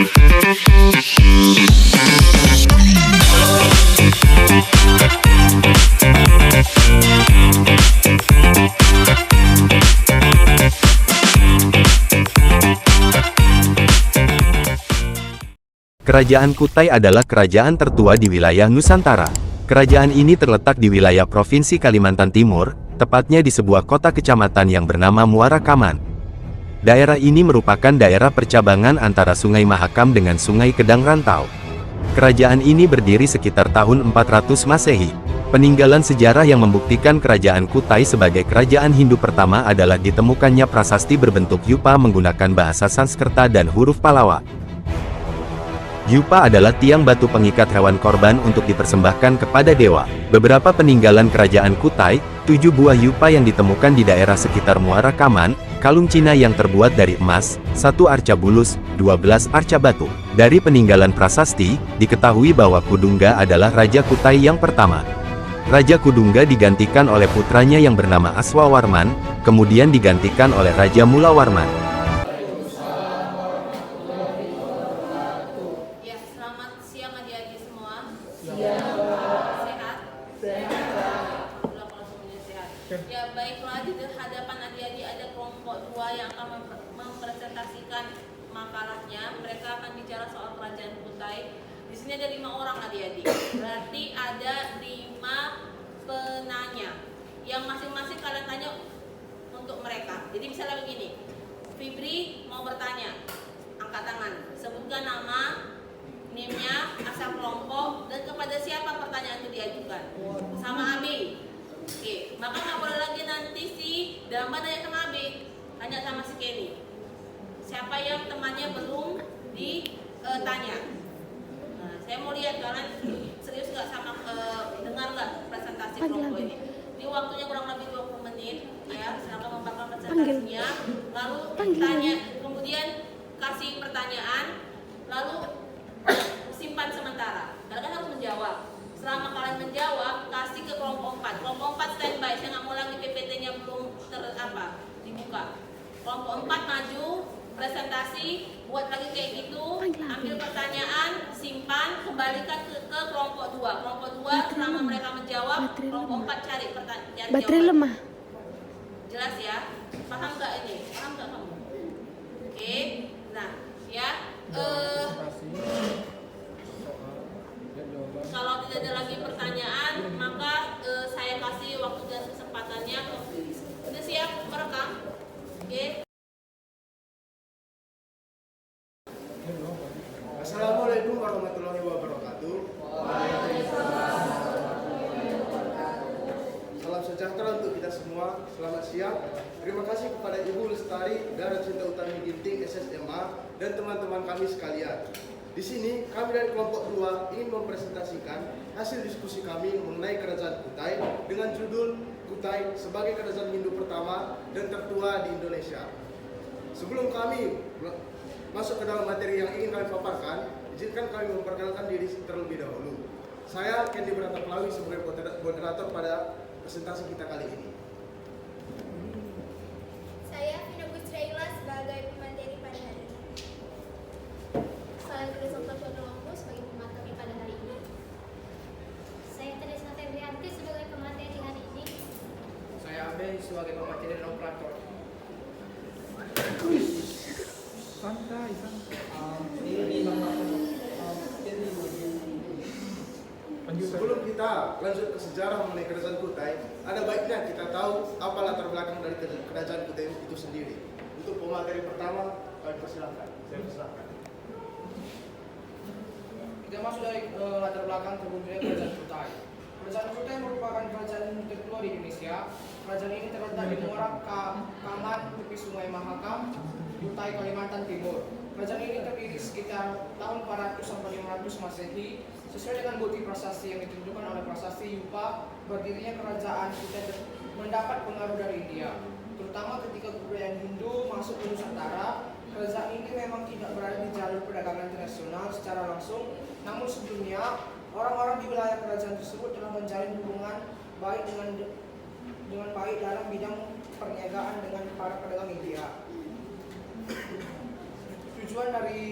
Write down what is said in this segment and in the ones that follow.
Kerajaan Kutai adalah kerajaan tertua di wilayah Nusantara. Kerajaan ini terletak di wilayah Provinsi Kalimantan Timur, tepatnya di sebuah kota kecamatan yang bernama Muara Kaman. Daerah ini merupakan daerah percabangan antara Sungai Mahakam dengan Sungai Kedang Rantau. Kerajaan ini berdiri sekitar tahun 400 Masehi. Peninggalan sejarah yang membuktikan kerajaan Kutai sebagai kerajaan Hindu pertama adalah ditemukannya prasasti berbentuk yupa menggunakan bahasa Sanskerta dan huruf Pallava. Yupa adalah tiang batu pengikat hewan korban untuk dipersembahkan kepada dewa. Beberapa peninggalan kerajaan Kutai, 7 buah yupa yang ditemukan di daerah sekitar Muara Kaman, kalung Cina yang terbuat dari emas, 1 arca bulus, 12 arca batu. Dari peninggalan prasasti, diketahui bahwa Kudungga adalah Raja Kutai yang pertama. Raja Kudungga digantikan oleh putranya yang bernama Aswawarman, kemudian digantikan oleh Raja Mulawarman. Ya baiklah, di hadapan adik-adik ada kelompok 2 yang akan mempresentasikan makalahnya. Mereka akan bicara soal kerajaan Kutai. Di sini ada 5 orang adik-adik. Berarti ada 5 penanya yang masing-masing kalian tanya untuk mereka. Jadi misalnya begini, Fibri mau bertanya, angkat tangan, sebutkan nama, NIM-nya, asal kelompok, dan kepada siapa pertanyaan itu diajukan. Sama Abi. Oke, maka nggak boleh lagi nanti si Damba tanya sama Abi, tanya sama si Kenny. Siapa yang temannya belum ditanya? Nah, saya mau lihat kalian serius nggak sama dengar nggak presentasi kelompok ini. Ini waktunya kurang lebih 20 menit, ya. Silakan membuka presentasinya, lalu tanya, kemudian kasih pertanyaan, lalu simpan sementara. Kalian harus menjawab. Selama kalian menjawab, kasih ke kelompok 4. Kelompok 4 standby, saya nggak mau lagi PPT-nya belum dibuka. Kelompok 4 maju, presentasi, buat lagi kayak gitu, ambil pertanyaan, simpan, kembalikan ke kelompok 2. Kelompok 2 selama mereka menjawab, kelompok 4 cari baterai lemah. Jelas ya? Paham nggak ini? Paham nggak kamu? Oke, nah ya. Kalau tidak ada lagi pertanyaan, maka saya kasih waktu dan kesempatannya. Sudah siap merekam? Oke. Assalamualaikum warahmatullahi wabarakatuh. Salam sejahtera untuk kita semua. Selamat siang. Terima kasih kepada Ibu Lestari Dara Cinta Utami Ginting SSMA dan teman-teman kami sekalian. Di sini kami dari kelompok 2 ingin mempresentasikan hasil diskusi kami mengenai kerajaan Kutai dengan judul Kutai sebagai kerajaan Hindu pertama dan tertua di Indonesia. Sebelum kami masuk ke dalam materi yang ingin kami paparkan, izinkan kami memperkenalkan diri terlebih dahulu. Saya Kendi Bratapalawi sebagai moderator pada presentasi kita kali ini. Saya Vina Busraila sebagai pemateri pada hari ini. Saya Teresa Lombo sebagai pemateri pada hari ini. Saya Teresa Febrianti sebagai pemateri hari ini. Saya Abe sebagai pemateri dan operator. Santai. Sebelum kita lanjut ke sejarah mengenai kerajaan Kutai, ada baiknya kita tahu apa latar belakang dari kerajaan Kutai itu sendiri. Untuk pemateri pertama, kami persilahkan. Saya persilahkan. Kita masuk dari latar belakang terbentuknya kerajaan Kutai. Kerajaan Kutai merupakan kerajaan tertua di Indonesia. Kerajaan ini terletak di Muara Kaman, tepi Sungai Mahakam, Kutai, Kalimantan Timur. Kerajaan ini terdiri sekitar tahun 400 sampai 500 Masehi. Sesuai dengan bukti prasasti yang ditentukan oleh prasasti Yupa, berdirinya kerajaan Kutai mendapat pengaruh dari India, terutama ketika kebudayaan Hindu masuk ke Nusantara. Kerajaan ini memang tidak berada di jalur perdagangan internasional secara langsung, namun sebelumnya orang-orang di wilayah kerajaan tersebut telah menjalin hubungan baik dengan baik dalam bidang perniagaan dengan para pedagang India. Tujuan dari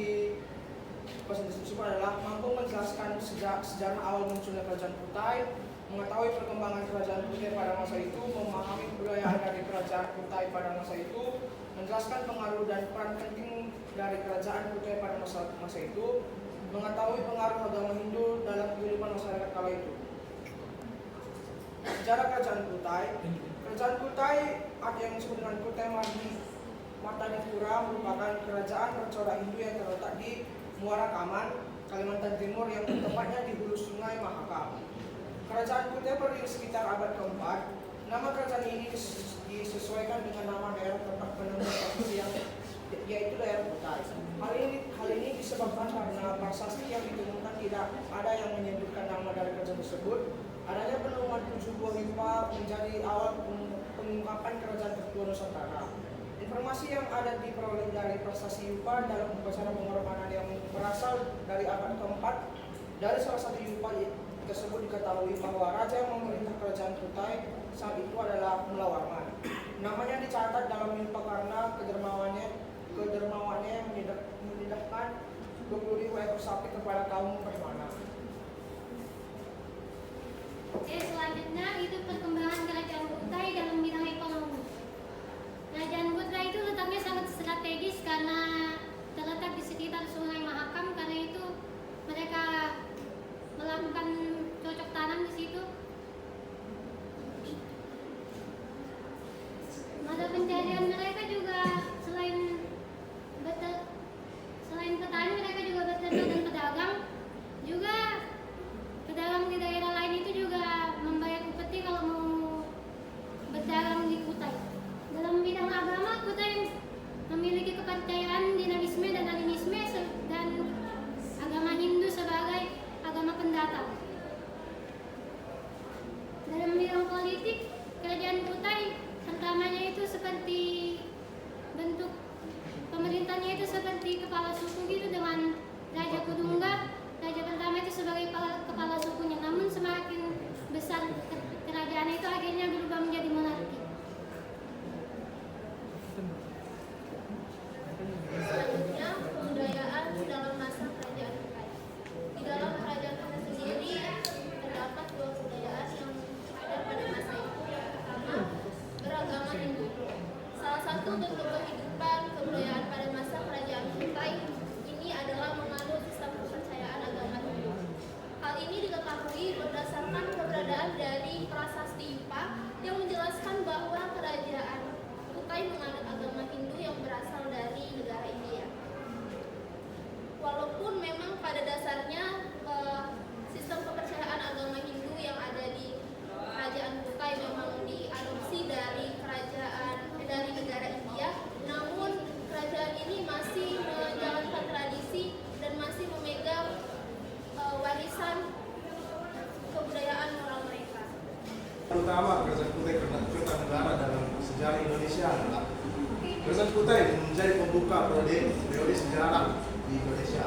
presentasi tersebut adalah mampu menjelaskan sejarah awal munculnya kerajaan Kutai, mengetahui perkembangan kerajaan Kutai pada masa itu, memahami kebudayaan dari kerajaan Kutai pada masa itu, menjelaskan pengaruh dan peran penting dari kerajaan Kutai pada masa itu, mengetahui pengaruh agama Hindu dalam kehidupan masyarakat kala itu. Sejarah kerajaan Kutai. Kerajaan Kutai atau yang disebut dengan Kutai Martanipura merupakan kerajaan bercorak Hindu yang terletak di Muara Kaman, Kalimantan Timur yang tepatnya di hulu sungai Mahakam. Kerajaan Kutai berdiri sekitar abad ke-4. Nama kerajaan ini disesuaikan dengan nama daerah tempat penemu yang yaitu daerah Kutai. Hal ini disebabkan karena prasasti yang ditemukan tidak ada yang menyebutkan nama dari kerajaan tersebut. Adanya penemuan 7 buah pipa menjadi awal pengungkapan kerajaan tertua Nusantara. Informasi yang ada diperoleh dari prasasti Yupa dalam upacara pengorbanan yang berasal dari abad ke-4. Dari salah satu Yupa tersebut diketahui bahwa raja yang memerintah kerajaan Kutai saat itu adalah Mulawarman. Namanya dicatat dalam Yupa karena kedermawannya yang menidahkan 20.000 ekor sapi kepada kaum Permana. Selanjutnya itu perkembangan kerajaan Kutai dalam bidang ekonomi. Kerajaan Kutai itu letaknya sangat strategis karena terletak di sekitar Sungai Mahakam, karena itu mereka melakukan cocok tanam di situ. Mata pencarian mereka juga selain petani, mereka juga beternak dan pedagang. Juga pedagang di daerah lain itu juga membayar upeti kalau mau berdagang di Kutai. Dalam bidang agama, Kutai memiliki kepercayaan dinamisme dan animisme dan agama Hindu sebagai agama pendatang. Dalam bidang politik, kerajaan Kutai pertamanya itu seperti bentuk pemerintahnya itu seperti kepala suku gitu dengan Raja Kudungga. Raja pertama itu sebagai kepala sukunya, namun semakin besar kerajaan itu akhirnya berubah menjadi monarki. Selanjutnya, kebudayaan dalam masa kerajaan Kutai. Di dalam kerajaan Kutai sendiri terdapat 2 kebudayaan yang ada pada masa itu. Yang pertama, beragama Hindu. Salah satu bentuk kehidupan kebudayaan pada masa kerajaan Kutai ini adalah menganut sistem kepercayaan agama Hindu. Hal ini diketahui berdasarkan keberadaan dari prasasti Yupa yang menjelaskan bahwa kerajaan Kutai menganut agama Hindu yang berasal dari negara India. Walaupun memang pada dasarnya sistem kepercayaan agama Hindu yang ada di kerajaan Kutai memang diadopsi dari dari negara India, namun kerajaan ini masih menjalankan tradisi dan masih memegang warisan kebudayaan moral mereka. Terutama kerajaan Kutai Kertanegara dalam sejarah Indonesia adalah kerajaan Kutai menjadi pembuka periode sejarah di Indonesia.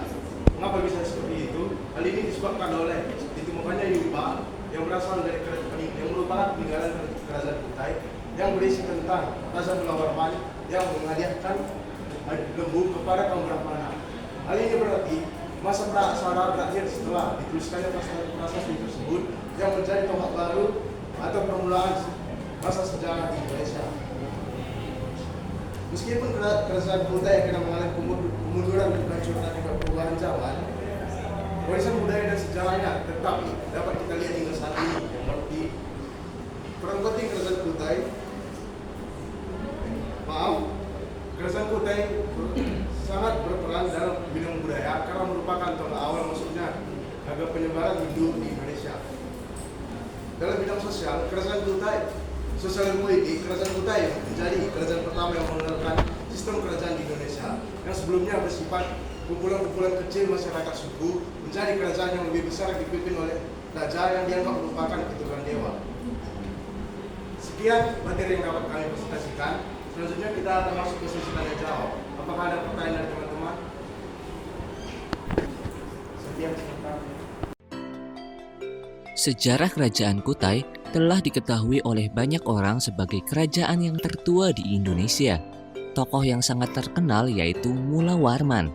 Mengapa bisa seperti itu? Hal ini disebabkan oleh ditemukannya Yupa yang berasal dari yang merupakan peninggalan kerajaan Kutai yang berisi tentang Raja Mulawarman yang menghadiahkan lembu kepada kaum Brahmana. Hal ini berarti masa praksara berakhir setelah dituliskannya prasasti tersebut yang menjadi tonggak baru atau permulaan masa sejarah di Indonesia. Meskipun kerajaan Kutai kena mengalami kemunduran dan kehancuran akibat perubahan zaman, warisan budaya dan sejarahnya tetap dapat kita lihat hingga saat ini. Yang berarti peran penting kerajaan Kutai, kerajaan Kutai sangat berperan dalam bidang budaya karena merupakan tonggak awal masuknya agama penyebaran Hindu di Indonesia. Dalam bidang sosial, kerajaan Kutai, sosial dan politik, kerajaan Kutai menjadi kerajaan pertama yang mengenalkan sistem kerajaan di Indonesia yang sebelumnya bersifat kumpulan-kumpulan kecil masyarakat suku menjadi kerajaan yang lebih besar dipimpin oleh raja yang dianggap merupakan keturunan dewa. Sekian materi yang dapat kami presentasikan. Selanjutnya kita akan masuk ke sesi tanya jawab. Apakah ada pertanyaan dari teman-teman? Sekian sebentar. Sejarah kerajaan Kutai telah diketahui oleh banyak orang sebagai kerajaan yang tertua di Indonesia. Tokoh yang sangat terkenal yaitu Mulawarman.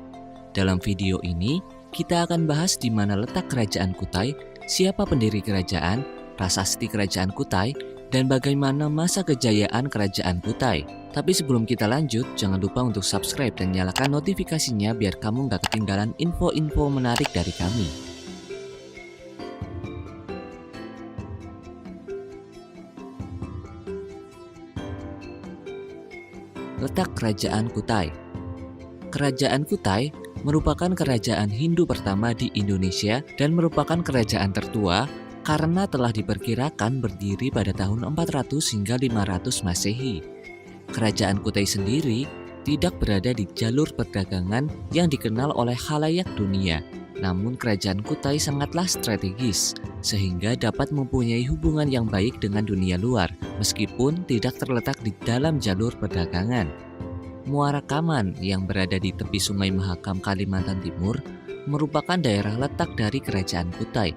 Dalam video ini, kita akan bahas di mana letak kerajaan Kutai, siapa pendiri kerajaan, prasasti kerajaan Kutai, dan bagaimana masa kejayaan kerajaan Kutai. Tapi sebelum kita lanjut, jangan lupa untuk subscribe dan nyalakan notifikasinya biar kamu nggak ketinggalan info-info menarik dari kami. Letak kerajaan Kutai. Kerajaan Kutai merupakan kerajaan Hindu pertama di Indonesia dan merupakan kerajaan tertua karena telah diperkirakan berdiri pada tahun 400 hingga 500 Masehi. Kerajaan Kutai sendiri tidak berada di jalur perdagangan yang dikenal oleh khalayak dunia. Namun kerajaan Kutai sangatlah strategis, sehingga dapat mempunyai hubungan yang baik dengan dunia luar, meskipun tidak terletak di dalam jalur perdagangan. Muara Kaman yang berada di tepi Sungai Mahakam, Kalimantan Timur, merupakan daerah letak dari kerajaan Kutai.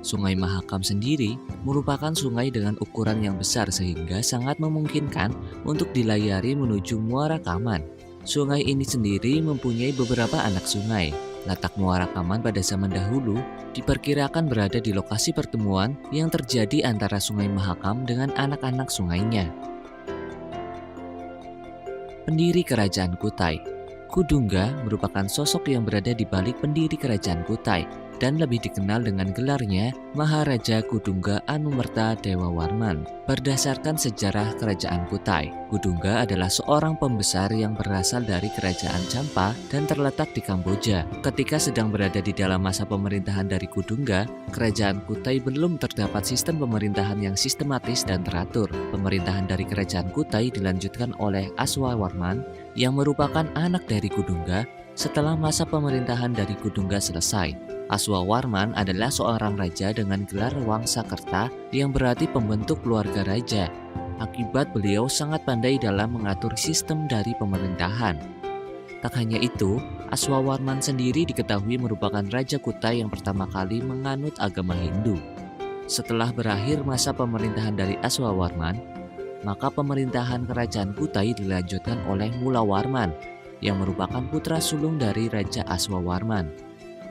Sungai Mahakam sendiri merupakan sungai dengan ukuran yang besar sehingga sangat memungkinkan untuk dilayari menuju Muara Kaman. Sungai ini sendiri mempunyai beberapa anak sungai. Letak Muara Kaman pada zaman dahulu diperkirakan berada di lokasi pertemuan yang terjadi antara Sungai Mahakam dengan anak-anak sungainya. Pendiri Kerajaan Kutai. Kudungga merupakan sosok yang berada di balik pendiri Kerajaan Kutai dan lebih dikenal dengan gelarnya Maharaja Kudungga Anumerta Dewa Warman. Berdasarkan sejarah Kerajaan Kutai, Kudungga adalah seorang pembesar yang berasal dari Kerajaan Champa dan terletak di Kamboja. Ketika sedang berada di dalam masa pemerintahan dari Kudungga, Kerajaan Kutai belum terdapat sistem pemerintahan yang sistematis dan teratur. Pemerintahan dari Kerajaan Kutai dilanjutkan oleh Aswawarman yang merupakan anak dari Kudungga setelah masa pemerintahan dari Kudungga selesai. Aswawarman adalah seorang raja dengan gelar Wangsakerta yang berarti pembentuk keluarga raja. Akibat beliau sangat pandai dalam mengatur sistem dari pemerintahan. Tak hanya itu, Aswawarman sendiri diketahui merupakan Raja Kutai yang pertama kali menganut agama Hindu. Setelah berakhir masa pemerintahan dari Aswawarman, maka pemerintahan kerajaan Kutai dilanjutkan oleh Mulawarman yang merupakan putra sulung dari Raja Aswawarman.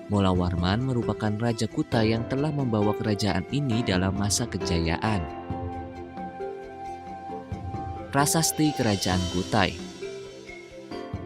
Mulawarman merupakan Raja Kutai yang telah membawa kerajaan ini dalam masa kejayaan. Prasasti Kerajaan Kutai.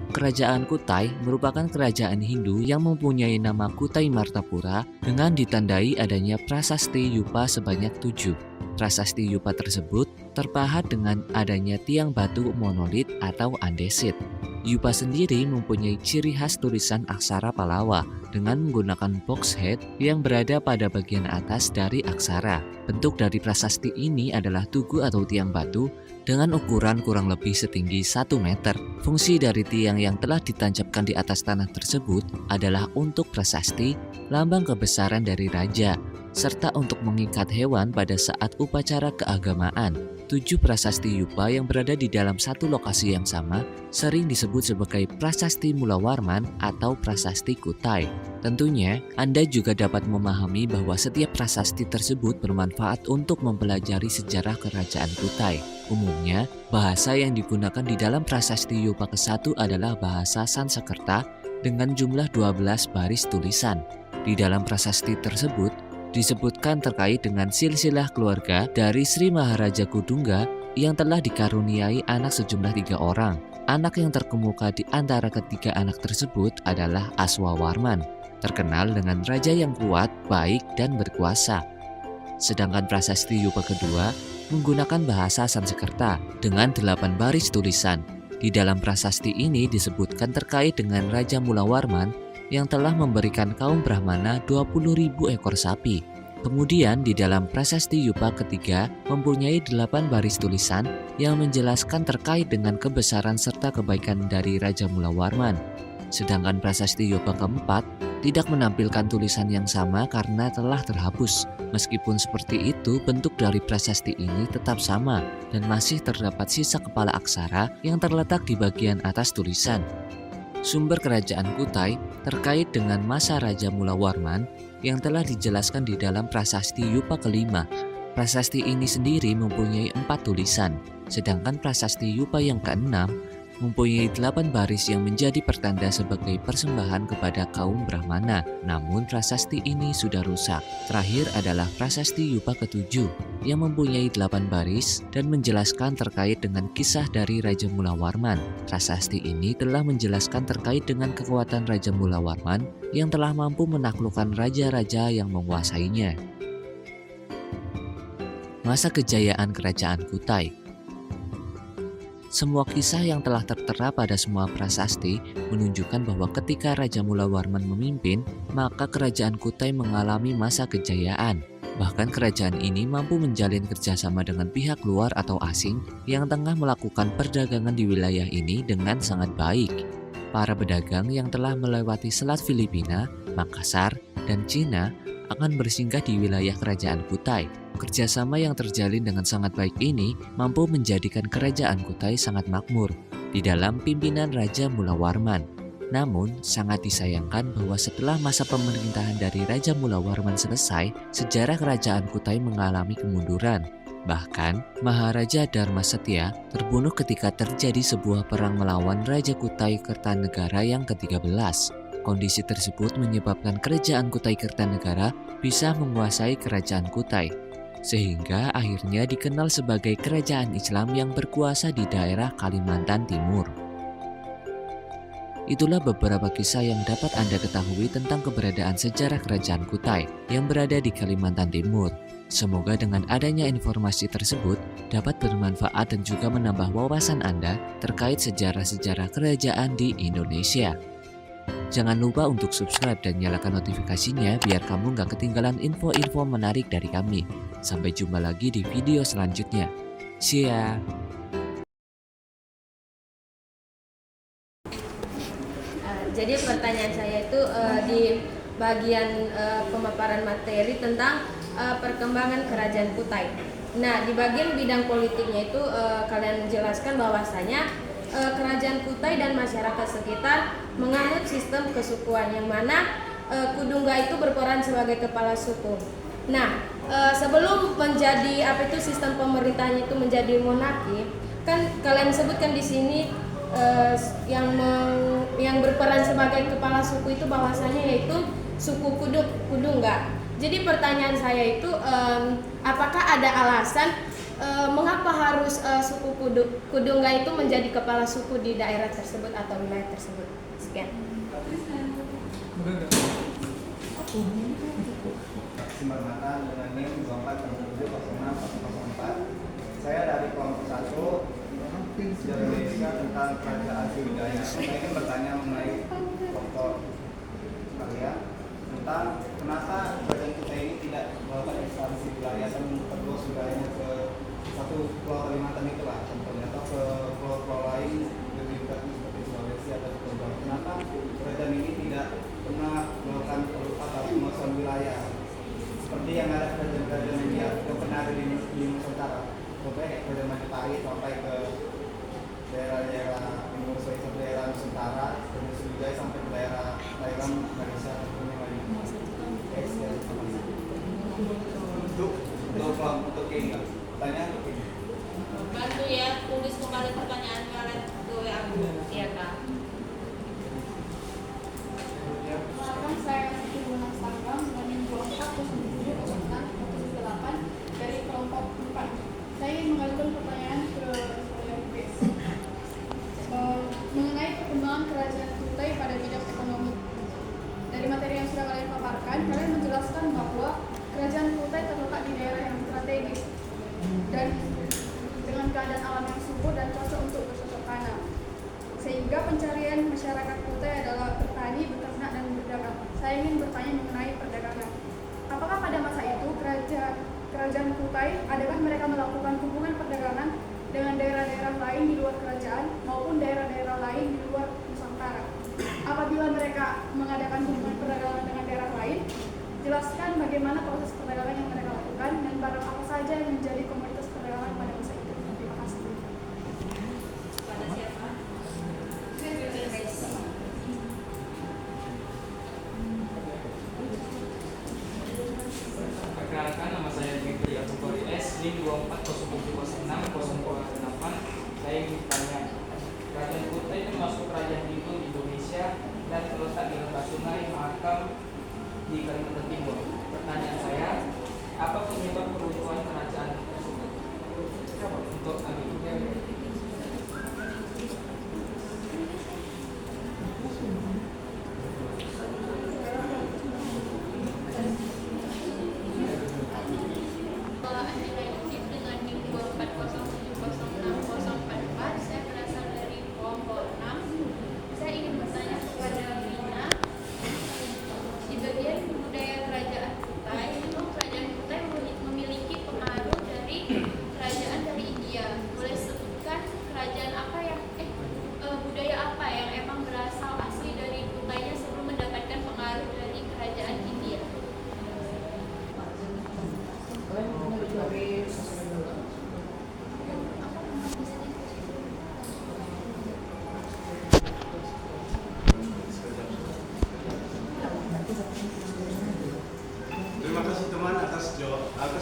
Kerajaan Kutai merupakan kerajaan Hindu yang mempunyai nama Kutai Martapura dengan ditandai adanya prasasti Yupa sebanyak 7. Prasasti Yupa tersebut terpahat dengan adanya tiang batu monolit atau andesit. Yupa sendiri mempunyai ciri khas tulisan aksara Palawa dengan menggunakan box head yang berada pada bagian atas dari aksara. Bentuk dari prasasti ini adalah tugu atau tiang batu dengan ukuran kurang lebih setinggi 1 meter. Fungsi dari tiang yang telah ditancapkan di atas tanah tersebut adalah untuk prasasti, lambang kebesaran dari raja, serta untuk mengikat hewan pada saat upacara keagamaan. 7 prasasti Yupa yang berada di dalam satu lokasi yang sama sering disebut sebagai prasasti Mulawarman atau prasasti Kutai. Tentunya, Anda juga dapat memahami bahwa setiap prasasti tersebut bermanfaat untuk mempelajari sejarah kerajaan Kutai. Umumnya, bahasa yang digunakan di dalam prasasti Yupa ke-1 adalah bahasa Sanskerta dengan jumlah 12 baris tulisan. Di dalam prasasti tersebut, disebutkan terkait dengan silsilah keluarga dari Sri Maharaja Kudungga yang telah dikaruniai anak sejumlah 3 orang. Anak yang terkemuka di antara ketiga anak tersebut adalah Aswawarman, terkenal dengan raja yang kuat, baik, dan berkuasa. Sedangkan prasasti Yupa kedua menggunakan bahasa Sanskerta dengan 8 baris tulisan. Di dalam prasasti ini disebutkan terkait dengan Raja Mulawarman yang telah memberikan kaum Brahmana 20.000 ekor sapi. Kemudian di dalam prasasti Yupa ketiga mempunyai 8 baris tulisan yang menjelaskan terkait dengan kebesaran serta kebaikan dari Raja Mulawarman. Sedangkan prasasti Yupa keempat tidak menampilkan tulisan yang sama karena telah terhapus. Meskipun seperti itu, bentuk dari prasasti ini tetap sama dan masih terdapat sisa kepala aksara yang terletak di bagian atas tulisan. Sumber kerajaan Kutai terkait dengan masa Raja Mulawarman yang telah dijelaskan di dalam prasasti Yupa kelima. Prasasti ini sendiri mempunyai 4 tulisan, sedangkan prasasti Yupa yang keenam mempunyai 8 baris yang menjadi pertanda sebagai persembahan kepada kaum Brahmana. Namun prasasti ini sudah rusak. Terakhir adalah prasasti Yupa ke-7 yang mempunyai 8 baris dan menjelaskan terkait dengan kisah dari Raja Mulawarman. Prasasti ini telah menjelaskan terkait dengan kekuatan Raja Mulawarman yang telah mampu menaklukkan raja-raja yang menguasainya. Masa kejayaan Kerajaan Kutai. Semua kisah yang telah tertera pada semua prasasti menunjukkan bahwa ketika Raja Mulawarman memimpin, maka Kerajaan Kutai mengalami masa kejayaan. Bahkan kerajaan ini mampu menjalin kerjasama dengan pihak luar atau asing yang tengah melakukan perdagangan di wilayah ini dengan sangat baik. Para pedagang yang telah melewati Selat Filipina, Makassar, dan Cina akan bersinggah di wilayah Kerajaan Kutai. Kerjasama yang terjalin dengan sangat baik ini mampu menjadikan Kerajaan Kutai sangat makmur di dalam pimpinan Raja Mulawarman. Namun, sangat disayangkan bahwa setelah masa pemerintahan dari Raja Mulawarman selesai, sejarah Kerajaan Kutai mengalami kemunduran. Bahkan, Maharaja Dharma Setia terbunuh ketika terjadi sebuah perang melawan Raja Kutai Kertanegara yang ke-13. Kondisi tersebut menyebabkan Kerajaan Kutai Kertanegara bisa menguasai Kerajaan Kutai, sehingga akhirnya dikenal sebagai kerajaan Islam yang berkuasa di daerah Kalimantan Timur. Itulah beberapa kisah yang dapat Anda ketahui tentang keberadaan sejarah Kerajaan Kutai yang berada di Kalimantan Timur. Semoga dengan adanya informasi tersebut dapat bermanfaat dan juga menambah wawasan Anda terkait sejarah-sejarah kerajaan di Indonesia. Jangan lupa untuk subscribe dan nyalakan notifikasinya biar kamu nggak ketinggalan info-info menarik dari kami. Sampai jumpa lagi di video selanjutnya. See ya! Jadi pertanyaan saya itu di bagian pemaparan materi tentang perkembangan Kerajaan Kutai. Nah, di bagian bidang politiknya itu kalian jelaskan bahwasanya Kerajaan Kutai dan masyarakat sekitar menganut sistem kesukuan yang mana Kudungga itu berperan sebagai kepala suku. Nah, sebelum menjadi sistem pemerintahnya itu menjadi monarki, kan kalian sebutkan di sini yang berperan sebagai kepala suku itu bahwasanya yaitu suku Kudungga. Jadi pertanyaan saya itu apakah ada alasan mengapa harus suku Kudungga itu menjadi kepala suku di daerah tersebut atau wilayah tersebut? Sekian. Simpermata dengan NIM 24070604. Saya dari kelompok 1 Sejarah Indonesia tentang Kerajaan Sriwijaya. Saya ingin bertanya mengenai kelompok kalian tentang kenapa Kerajaan Kutai ini tidak melakukan ekspansi wilayah dan memperluas wilayahnya ke satu pulau Kalimantan itulah contohnya, atau ke pulau-pulau lain lebih dekat seperti Sulawesi atau Pulau. Kenapa kerajaan ini tidak pernah melakukan peluasan wilayah seperti yang ada kerajaan-kerajaan yang pernah ada di Nusantara? Contohnya kayak Kerajaan Majapahit sampai ke daerah-daerah Indonesia, daerah Nusantara, dan Sriwijaya sampai ke daerah Thailand, Malaysia, dan yang lain. Untuk ini, pertanyaan untuk ini. Bantu ya, tulis kembali pertanyaan kalian ke WA aku. Iya Kak. Perkenalkan, saya Siti Bunang Sangkam dengan 24070648 dari kelompok 4. Saya ingin mengajukan pertanyaan ke Saudara Grace mengenai perkembangan Kerajaan Kutai pada bidang ekonomi. Dari materi yang sudah kalian paparkan, kalian menjelaskan bahwa Kerajaan Kutai terletak di daerah yang strategis dan dengan keadaan alam yang subur dan cocok untuk bercocok tanam, sehingga pencarian masyarakat Kutai adalah bertani, beternak, dan berdagang. Saya ingin bertanya mengenai perdagangan. Apakah pada masa itu Kerajaan Kutai, adakah mereka melakukan hubungan perdagangan dengan daerah-daerah lain di luar kerajaan maupun daerah-daerah lain di luar Nusantara? Apabila mereka mengadakan hubungan perdagangan dengan daerah lain, jelaskan bagaimana proses perdagangan yang mereka lakukan dan barang apa saja yang menjadi komoditas perdagangan pada masa itu. Terima kasih. Pada siapa? Perkenalkan, nama saya Fikri Abubakar S. NIM 24070608. Saya ingin bertanya, Kerajaan Kutai termasuk kerajaan Hindu di Indonesia dan terletak di lembah sungai Mahakam di Kalimantan Timur. Pertanyaan saya, apa penyebab keruntuhan kerajaan tersebut? Untuk Abi. Dengan NIM 240706044, saya berasal dari kelompok 6. Saya ingin bertanya kepada Vina, di bagian budaya kerajaan Kutai, memang kerajaan Kutai memiliki pengaruh dari kerajaan dari India. Boleh sebutkan kerajaan apa yang budaya apa yang emang berasal asli dari Kutainya sebelum mendapatkan pengaruh dari kerajaan India? Terima kasih teman atas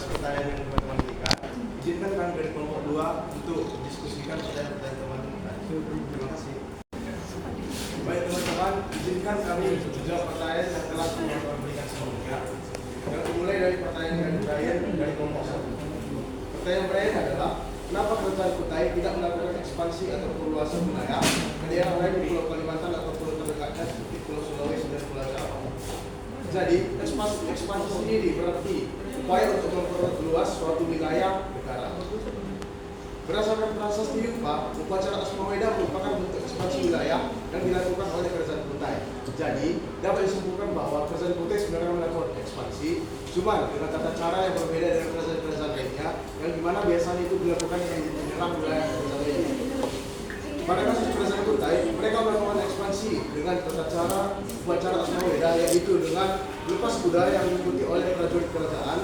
pertanyaan yang teman-teman berikan. Izinkan kami dari kelompok 2 untuk mendiskusikan pertanyaan teman-teman. Terima kasih. Baik teman-teman, izinkan kami menjawab pertanyaan yang telah teman-teman berikan sebelumnya. Yang dimulai dari pertanyaan dari Brian dari kelompok 1. Pertanyaan Brian adalah, kenapa kerajaan Kutai tidak melakukan ekspansi atau perluasan wilayah ke daerah lain di Pulau Kalimantan atau pulau terdekatnya seperti Pulau Sulawesi dan Pulau Jawa? Jadi, ekspansi sendiri berarti upaya untuk memperluas suatu wilayah negara. Berdasarkan prasasti Yupa, upacara Asmaweda merupakan bentuk ekspansi wilayah yang dilakukan oleh kerajaan Kutai. Jadi, dapat disimpulkan bahwa kerajaan Kutai sebenarnya melakukan ekspansi, cuma dengan tata cara yang berbeda dari kerajaan-kerajaan lainnya, yang dimana biasanya itu dilakukan yang menyerang wilayah kerajaan lainnya. Pada kasus kerajaan Kutai, mereka melakukan ekspansi dengan tata cara upacara Asmaweda, yaitu dengan melepas kuda yang diikuti oleh prajurit kerajaan.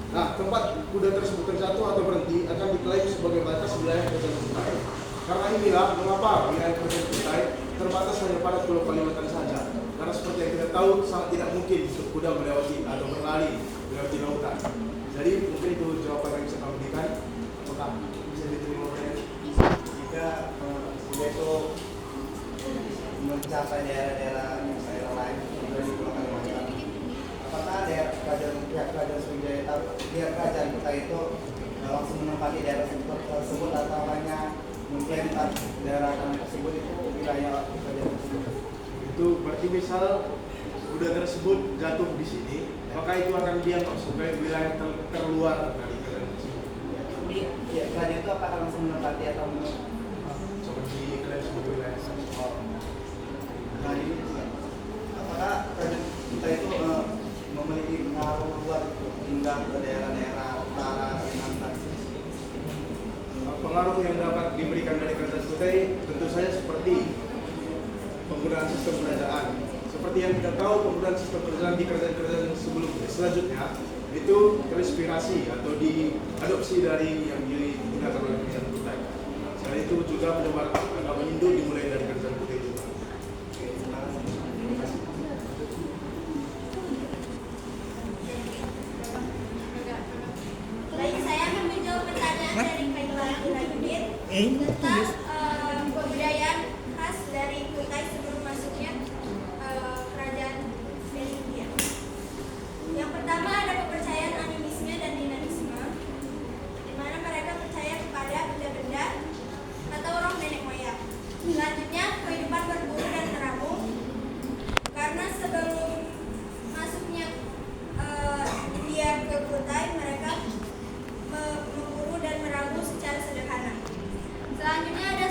Nah, tempat kuda tersebut terjatuh atau berhenti akan diklaim sebagai batas wilayah kerajaan Kutai. Karena inilah mengapa wilayah kerajaan Kutai terbatas hanya pada Pulau Kalimantan saja. Karena seperti yang kita tahu, sangat tidak mungkin untuk kuda melewati atau berlari melewati lautan. Jadi mungkin itu jawaban yang bisa kami berikan. Apakah bisa diterima oleh Jika itu mencapai daerah lain dari Pulau Kalimantan, apakah daerah kerajaan Sriwijaya atau pihak kerajaan Kutai itu langsung menempati daerah tersebut atau hanya mungkin daerah tersebut itu wilayah kerajaan tersebut? itu berarti misal kuda tersebut jatuh di sini, maka itu akan dianggap sebagai wilayah terluar dari kerajaan tersebut. Ya, kerajaan itu apakah langsung menempati atau Seperti klaim sebagai wilayah tersebut. Nah, ini apakah kerajaan kita itu memiliki pengaruh luar hingga ke daerah-daerah utara Kalimantan? Pengaruh yang dapat diberikan dari kerajaan Kutai tentu saja seperti penggunaan sistem kerajaan. Seperti yang kita tahu, penggunaan sistem kerajaan di kerajaan-kerajaan selanjutnya itu terinspirasi atau diadopsi dari yang digunakan oleh kerajaan Kutai. Selain itu juga penyebaran agama Hindu dimulai dari kerajaan Kutai juga. Baik, saya akan menjawab pertanyaan dari Kailan Rajudin tentang kebudayaan khas dari Kutai sebelum masuknya kerajaan dari India. Yang pertama ada kepercayaan animisme dan dinamisme, di mana mereka percaya kepada benda-benda atau roh nenek moyang. Selanjutnya kehidupan berburu dan terabung, karena sebelum masuknya India ke Kutai mereka memburu dan merabu secara sederhana. Selanjutnya ada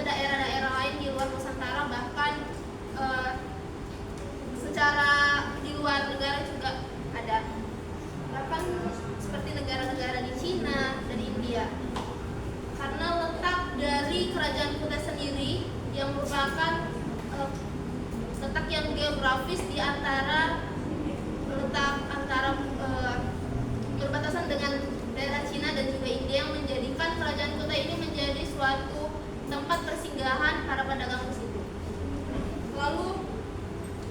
daerah-daerah lain di luar Nusantara, bahkan secara di luar negara juga ada, bahkan seperti negara-negara di Cina dan India. Karena letak dari kerajaan Kutai sendiri yang merupakan letak yang geografis di antara berbatasan dengan daerah Cina dan juga India, yang menjadikan kerajaan Kutai ini menjadi suatu tempat persinggahan para pedagang di situ. Lalu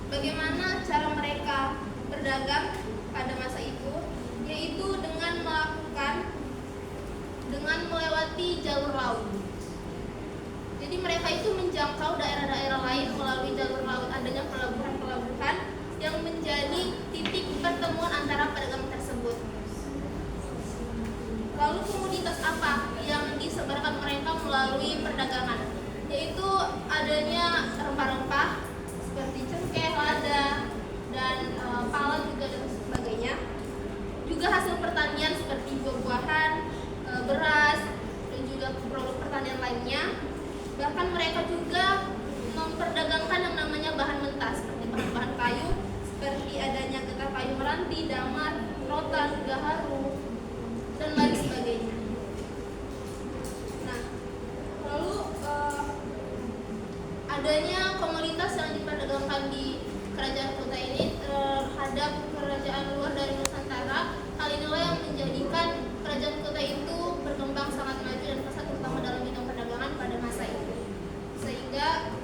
bagaimana cara mereka berdagang pada masa itu? Yaitu dengan melewati jalur laut. Jadi mereka itu menjangkau daerah-daerah lain melalui jalur laut. Adanya pelabuhan-pelabuhan yang menjadi titik pertemuan antara pedagang tersebut. Lalu komoditas apa yang disebarkan mereka melalui perdagangan? Yaitu adanya rempah-rempah seperti cengkeh, lada, dan pala juga dan sebagainya. Juga hasil pertanian seperti buah-buahan, beras, dan juga produk pertanian lainnya. Bahkan mereka juga memperdagangkan yang namanya bahan mentah seperti bahan-bahan kayu, seperti adanya getah kayu meranti, damar, rotan, gaharu, dan lain sebagainya. Nah, lalu adanya komoditas yang diperdagangkan di kerajaan Kutai ini terhadap kerajaan luar dari Nusantara. Hal inilah yang menjadikan kerajaan Kutai itu berkembang sangat maju dan pesat, terutama dalam bidang perdagangan pada masa itu. Sehingga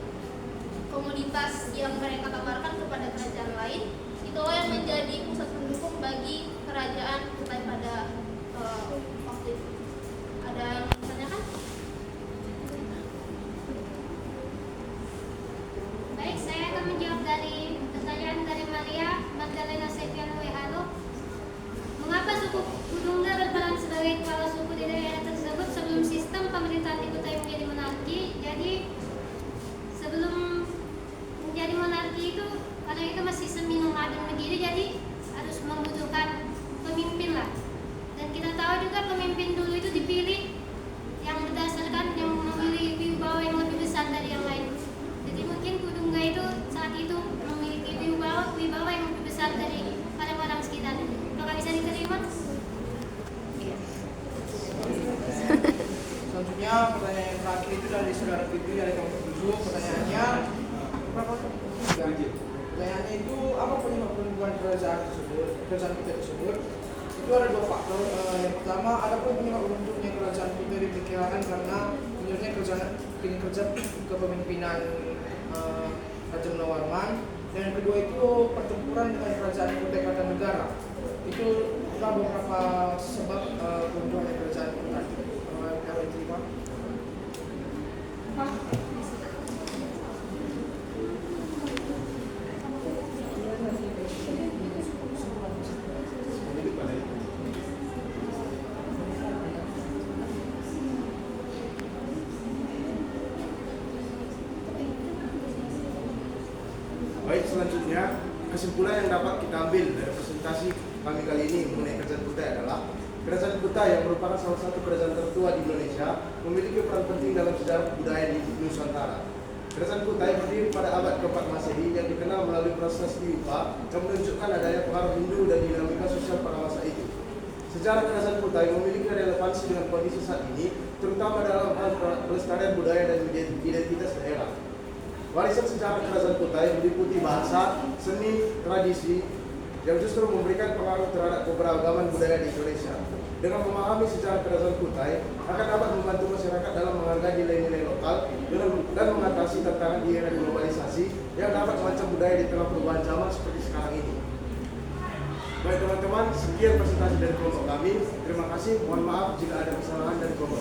komoditas yang mereka tawarkan kepada kerajaan lain itulah yang menjadi pusat pendukung bagi kerajaan Kutai pada waktu itu. Ada yang mau ditanyakan? Baik, saya akan menjawab dari pertanyaan dari Maria Magdalena Sekian Wehano. Mengapa suku Kudungga berperan sebagai kepala suku di daerah tersebut sebelum sistem pemerintahan di Kutai menjadi monarki? Jadi sebelum menjadi monarki itu, karena itu masih semi nomaden begini, jadi harus membutuhkan pemimpin lah. Dan kita tahu juga pemimpin dulu itu dipilih yang berdasarkan yang memiliki wibawa yang lebih besar dari yang lain. Jadi mungkin Kudungga itu saat itu memiliki wibawa yang lebih besar dari orang-orang sekitar. Apakah bisa diterima? Selanjutnya pertanyaan yang terakhir itu dari saudara Fitri dari kelompok 7. Pertanyaannya pertanyaannya itu apa penyebab penumbuhan kerajaan Kutai tersebut? Itu ada dua faktor. Yang pertama, ada pun penyebab bentuknya kerajaan Kutai diperkirakan karena menurutnya kerja kepemimpinan Raja Munawarman, dan yang kedua itu pertempuran dengan kerajaan Kutai Kartanegara. Itu adalah beberapa sebab pembunuhan kerajaan Kutai. Kalau diterima. Baik, selanjutnya kesimpulan yang dapat kita ambil dari presentasi kami kali ini mengenai kerajaan Kutai adalah kerajaan Kutai yang merupakan salah satu kerajaan tertua di Indonesia memiliki peran penting dalam sejarah budaya di Nusantara. Kerajaan Kutai berdiri pada abad ke-4 Masehi yang dikenal melalui prasasti Yupa yang menunjukkan adanya pengaruh Hindu dan dinamika sosial pada masa itu. Sejarah kerajaan Kutai memiliki relevansi dengan kondisi saat ini, terutama dalam hal pelestarian budaya dan identitas daerah. Warisan sejarah kerajaan Kutai meliputi bahasa, seni, tradisi yang justru memberikan pengaruh terhadap keberagaman budaya di Indonesia. Dengan memahami sejarah kerajaan Kutai akan dapat membantu masyarakat dalam menghargai nilai-nilai lokal dan mengatasi tantangan di era globalisasi yang dapat mengancam budaya di tengah perubahan zaman seperti sekarang ini. Baik teman-teman, sekian presentasi dari kelompok kami. Terima kasih. Mohon maaf jika ada kesalahan dari kelompok